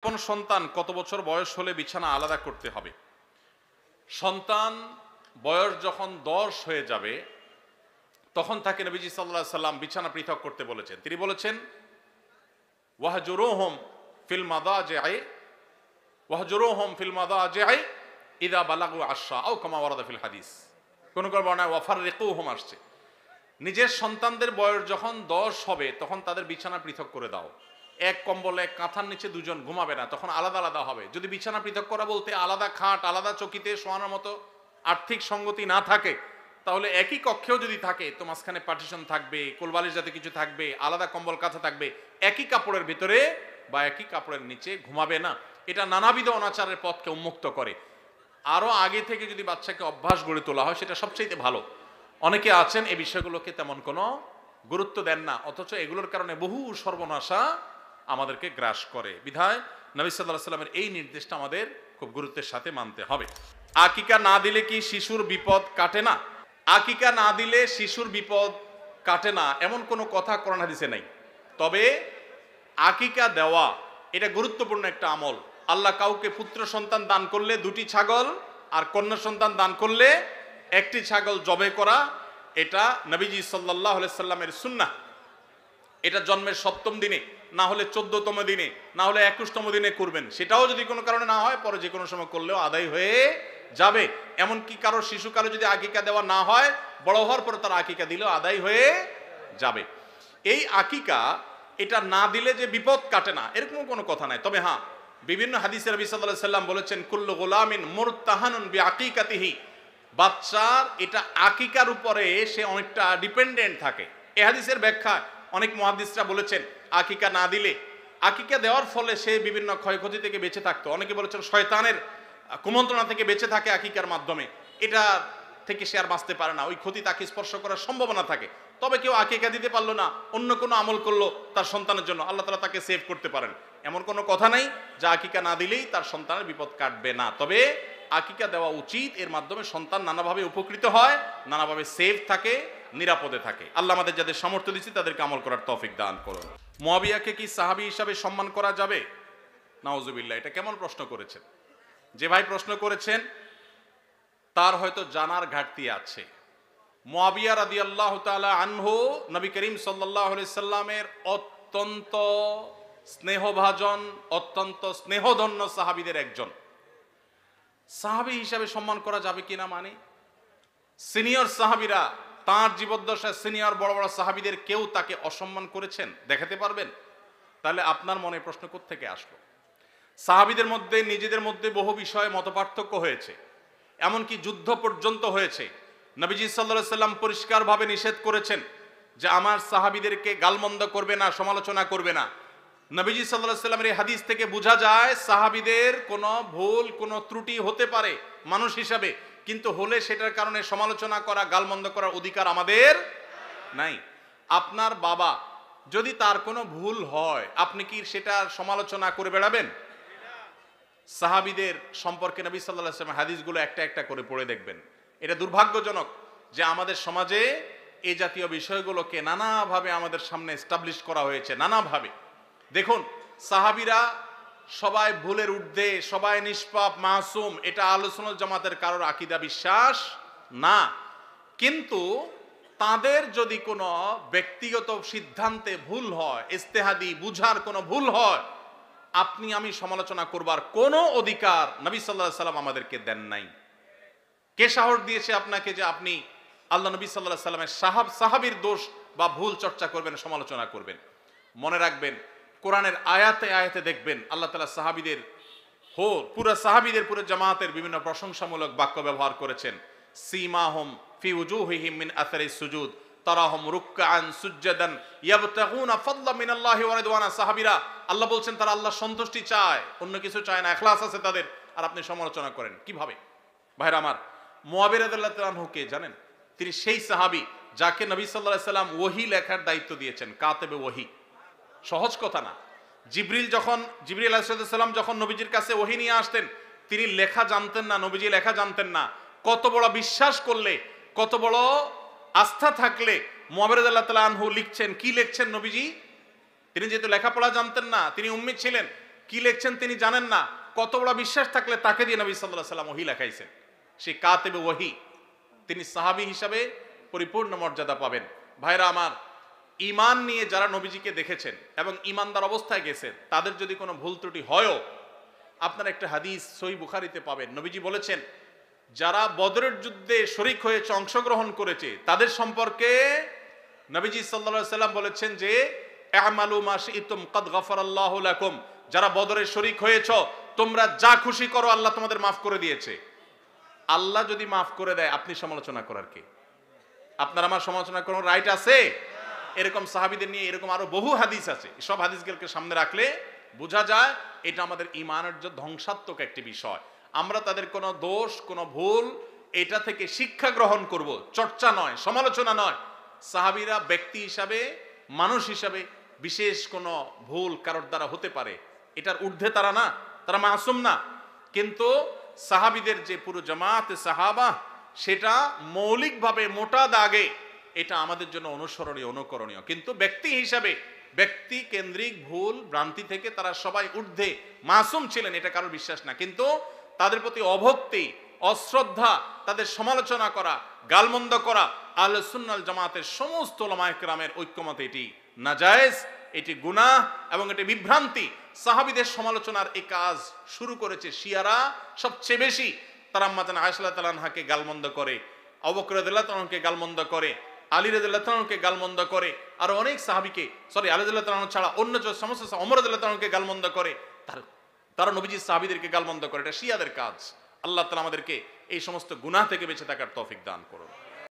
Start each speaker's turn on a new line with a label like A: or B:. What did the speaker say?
A: কোন সন্তান কত বছর বয়স হলে বিছানা আলাদা করতে হবে? সন্তান বয়স যখন 10 হয়ে যাবে তখন তাকে নবীজি সাল্লাল্লাহু আলাইহি সাল্লাম বিছানা পৃথক করতে বলেছেন। তিনি বলেছেন ওয়াহজুরুহুম ফিল মাদাজি'i ওয়াহজুরুহুম ফিল মাদাজি'i ইযা বালাগু আশরা আও কামা ওয়ারাদা ফিল হাদিস। কোন কোন বর্ণনায় ওয়াফাররিকুহুম আসছে। নিজের সন্তানদের বয়স যখন 10 হবে তখন তাদের বিছানা পৃথক করে দাও। এক কম্বলে এক কাঁথার নিচে দুজন ঘুমাবে না, তখন আলাদা আলাদা হবে। যদি বিছানা পৃথক করা বলতে আলাদা খাট আলাদা চকিতে শোয়ানোর মতো আর্থিক সঙ্গতি না থাকে, তাহলে একই কক্ষেও যদি থাকে তো মাঝখানে পার্টিশন থাকবে, কোলবালিশ যাতে কিছু থাকবে, আলাদা কম্বল কাঁথা থাকবে, একই কাপড়ের ভিতরে বা একই কাপড়ের নিচে ঘুমাবে না। এটা নানাবিধ অনাচারের পথকে উন্মুক্ত করে। আরো আগে থেকে যদি বাচ্চাকে অভ্যাস গড়ে তোলা হয় সেটা সবচেয়ে ভালো। অনেকে আছেন এই বিষয়গুলোকে তেমন কোনো গুরুত্ব দেন না, অথচ এগুলোর কারণে বহু সর্বনাশা আমাদেরকে গ্রাস করে। বিধায় নবী সাল্লাল্লাহু আলাইহি সাল্লামের এই নির্দেশটা আমাদের খুব গুরুত্বের সাথে মানতে হবে। আকিকা না দিলে কি শিশুর বিপদ কাটে না? আকিকা না দিলে শিশুর বিপদ কাটে না এমন কোনো কথা কোরআন হাদিসে নাই। তবে আকিকা দেওয়া এটা গুরুত্বপূর্ণ একটা আমল। আল্লাহ কাউকে পুত্র সন্তান দান করলে 2টি ছাগল, আর কন্যা সন্তান দান করলে 1টি ছাগল জবে করা, এটা নবীজি সাল্লাল্লাহু আলাইহি সাল্লামের সুন্নাহ। এটা জন্মের 7ম দিনে, না হলে 14তম দিনে, না হলে 21তম দিনে করবেন। সেটাও যদি কোনো কারণে না হয় পরে যে কোনো সময় করলেও আদায় হয়ে যাবে। এমনকি কারো শিশুকালে যদি আকিকা দেওয়া না হয়, বড় হওয়ার পর তার আকিকা দিলেও আদায় হয়ে যাবে। এই আকিকা এটা না দিলে যে বিপদ কাটে না এরকম কোনো কথা নাই। তবে হ্যাঁ, বিভিন্ন হাদিসে নবী সাল্লাল্লাহু আলাইহি সাল্লাম বলেছেন কুল্লু গুলামিন মুরতাহানুন বিআকিকাতিহি, বাচ্চার এটা আকিকার উপরে সে অনেকটা ডিপেন্ডেন্ট থাকে। এই হাদিসের ব্যাখ্যা অনেক মুহাদ্দিসরা বলেছেন আকিকা না দিলে, আকিকা দেওয়ার ফলে সে বিভিন্ন ক্ষয়ক্ষতি থেকে বেঁচে থাকতো। অনেকে বলেছেন শয়তানের কুমন্ত্রণা থেকে বেঁচে থাকে আকিকার মাধ্যমে, এটা থেকে সে আর বাঁচতে পারে না, ওই ক্ষতি তাকে স্পর্শ করার সম্ভাবনা থাকে। তবে কেউ আকিকা দিতে পারলো না, অন্য কোনো আমল করলো তার সন্তানের জন্য, আল্লাহ তাআলা তাকে সেভ করতে পারেন। এমন কোনো কথা নাই যে আকিকা না দিলেই তার সন্তানের বিপদ কাটবে না। তবে আকিকা দেওয়া উচিত, এর মাধ্যমে সন্তান নানাভাবে উপকৃত হয়, নানাভাবে সেভ থাকে, নিরাপদে থাকে। আল্লাহ আমাদের যাদের সামর্থ্য দিচ্ছে তাদেরকে আমল করার তৌফিক দান করুন। মুয়াবিয়াকে কি সাহাবী হিসাবে সম্মান করা যাবে? নাউজুবিল্লাহ, এটা কেমন প্রশ্ন করেছেন? যে ভাই প্রশ্ন করেছেন তার হয়তো জানার ঘাটতি আছে। মুয়াবিয়া রাদিয়াল্লাহু তাআলা আনহু নবী করিম সাল্লাল্লাহু আলাইহি সাল্লামের অত্যন্ত স্নেহভাজন, অত্যন্ত স্নেহধন্য সাহাবীদের একজন। সাহাবী হিসাবে সম্মান করা যাবে কিনা মানে সিনিয়র সাহাবীরা তাঁর জীবদ্দশায় সিনিয়র বড় বড় সাহাবীদের কেউ তাকে অসম্মান করেছেন দেখাতে পারবেন? তাহলে আপনার মনে প্রশ্ন কোত্থেকে আসলো? সাহাবীদের মধ্যে নিজেদের মধ্যে বহু বিষয়ে মতপার্থক্য হয়েছে, এমনকি যুদ্ধ পর্যন্ত হয়েছে। নবীজি সাল্লাল্লাহু আলাইহি সাল্লাম পরিষ্কারভাবে নিষেধ করেছেন যে আমার সাহাবীদেরকে গালমন্দ করবে না, সমালোচনা করবে না। নবীজি সাল্লাল্লাহু আলাইহি সাল্লামের এই হাদিস থেকে বোঝা যায় সাহাবীদের কোনো ভুল, কোনো ত্রুটি হতে পারে মানুষ হিসাবে, কিন্তু হলে সেটার কারণে সমালোচনা করা, গালমন্দ করার অধিকার আমাদের নাই। আপনার বাবা যদি তার কোনো ভুল হয় আপনি কি সেটার সমালোচনা করে বেড়াবেন? সাহাবীদের সম্পর্কে নবী সাল্লাল্লাহু আলাইহি ওয়াসাল্লাম হাদিসগুলো একটা একটা করে পড়ে দেখবেন। এটা দুর্ভাগ্যজনক যে আমাদের সমাজে এই জাতীয় বিষয়গুলোকে নানাভাবে আমাদের সামনে এস্টাবলিশ করা হয়েছে, নানাভাবে। দেখুন, সাহাবীরা সবাই ভুলের ঊর্ধ্বে, সবাই নিষ্পাপ, মাসুম, এটা আহলে সুন্নাত জামাতের কারোর আকীদা বিশ্বাস না। কিন্তু তাদের যদি কোনো ব্যক্তিগত সিদ্ধান্তে ভুল হয়, ইজতিহাদি বুঝার কোনো ভুল হয়, আপনি আমি সমালোচনা করবার কোনো অধিকার নবী সাল্লাল্লাহু আলাইহি সাল্লাম আমাদেরকে দেন নাই। কে সাহস দিয়েছে আপনাকে যে আপনি আল্লাহ নবী সাল্লাল্লাহু আলাইহি সাল্লামের সাহাবীর দোষ বা ভুল চর্চা করবেন, সমালোচনা করবেন? মনে রাখবেন, কোরআনের আয়াতে আয়াতে দেখবেন আল্লাহ তাআলা সাহাবীদের পুরো সাহাবীদের পুরো জামাতের বিভিন্ন প্রশংসামূলক বাক্য ব্যবহার করেছেন। সীমাহুম ফি উজুহিহিম মিন আসারিস সুজুদ তারাহুম রুকআন সুজদান ইয়াবতাগুনা ফাদলা মিনাল্লাহি ওয়া রিদওয়ানা। সাহাবীরা আল্লাহ বলছেন তারা আল্লাহর সন্তুষ্টি চায়, অন্য কিছু চায় না, ইখলাস আছে তাদের, আর আপনি সমালোচনা করেন কিভাবে? ভাইরা আমার, মুয়াবিয়া রাদিয়াল্লাহু তাআলা আনহু কে জানেন? তিনি সেই সাহাবী যাকে নবী সাল্লাল্লাহু আলাইহি সাল্লাম ওহী লেখার দায়িত্ব দিয়েছেন, কাতেবে ওহী। সহজ কথা না। জিবরিল আলাইহিস সালাম যখন নবীজির কাছে ওহী নিয়ে আসতেন, তিনি লেখা জানতেন না, নবীজি লেখা জানতেন না। কত বড় বিশ্বাস করলে, কত বড় আস্থা থাকলে মুয়াবিয়া রাদিয়াল্লাহু তাআলা আনহু লিখছেন, কি লিখছেন নবীজি? তিনি যেহেতু লেখাপড়া জানতেন না, তিনি উম্মি ছিলেন, কি লিখছেন তিনি জানেন না। কত বড় বিশ্বাস থাকলে তাকে দিয়ে নবী সাল্লাল্লাহু আলাইহি ওয়াসাল্লাম ওহী লেখাইছেন। সেই কাতিবে ওহী, তিনি সাহাবী হিসাবে পরিপূর্ণ মর্যাদা পাবেন। ভাইরা আমার, ঈমান নিয়ে যারা নবীজিকে দেখেছেন এবং ঈমানদার অবস্থায় গেছেন, তাদের যদি কোনো ভুল ত্রুটি হয়ও, আপনারা একটা হাদিস সহিহ বুখারীতে পাবেন। নবীজি বলেছেন, যারা বদরের যুদ্ধে শরীক হয়েছে, অংশগ্রহণ করেছে, তাদের সম্পর্কে নবীজি সাল্লাল্লাহু আলাইহি ওয়াসাল্লাম বলেছেন যে আমালু মা শি'তুম কাদ গাফারাল্লাহু লাকুম, যারা বদরে শরীক হয়েছ তোমরা যা খুশি করো, আল্লাহ তোমাদের মাফ করে দিয়েছে। আল্লাহ যদি মাফ করে দেয়, আপনি সমালোচনা করার কে? আপনার আমার সমালোচনা করার রাইট আছে? এরকম সাহাবীদের নিয়ে এরকম আরো বহু হাদিস আছে। সব হাদিসগুলোকে সামনে রাখলে বোঝা যায় এটা আমাদের ঈমানের যে ধ্বংসাত্মক একটি বিষয়। আমরা তাদের কোনো দোষ, কোনো ভুল, এটা থেকে শিক্ষা গ্রহণ করব, চর্চা নয়, সমালোচনা নয়। সাহাবীরা ব্যক্তি হিসাবে, মানুষ হিসাবে বিশেষ কোনো ভুল কারোর দ্বারা হতে পারে, এটার ঊর্ধ্বে তারা না, তারা মাসুম না। কিন্তু সাহাবীদের যে পুরো জামাতে সাহাবা, সেটা মৌলিকভাবে মোটা দাগে এটা আমাদের জন্য অনুসরণীয়, অনুকরণীয়। কিন্তু ব্যক্তি হিসাবে, ব্যক্তি কেন্দ্রিক ভুল ভ্রান্তি থেকে তারা সবাই ঊর্ধ্বে মাসুম ছিলেন, এটা কারোর বিশ্বাস না। কিন্তু তাদের প্রতি অভক্তি, অশ্রদ্ধা, তাদের সমালোচনা করা, গালমন্দ করা আহলে সুন্নাত জামাতের সমস্ত উলামায়ে কেরামের ঐক্যমতে এটি নাজায়েজ, এটি গুনাহ এবং এটি বিভ্রান্তি। সাহাবীদের সমালোচনার এই কাজ শুরু করেছে শিয়ারা সবচেয়ে বেশি। তারা আম্মা জান আয়েশা রাদিয়াল্লাহু আনহাকে গালমন্দ করে, আবু বকর রাদিয়াল্লাহু আনহুকে গালমন্দ করে, আলী রাদিয়াল্লাহু আনহুকে গালমন্দ করে, আর অনেক সাহাবীকে, আলী রাদিয়াল্লাহু আনহু ছাড়া অন্য যে সমস্ত ওমর রাদিয়াল্লাহু আনহুকে গালমন্দ করে, তারা নবীজির সাহাবীদেরকে গালমন্দ করে। এটা শিয়াদের কাজ। আল্লাহ তাআলা আমাদেরকে এই সমস্ত গুনাহ থেকে বেঁচে থাকার তৌফিক দান করুন।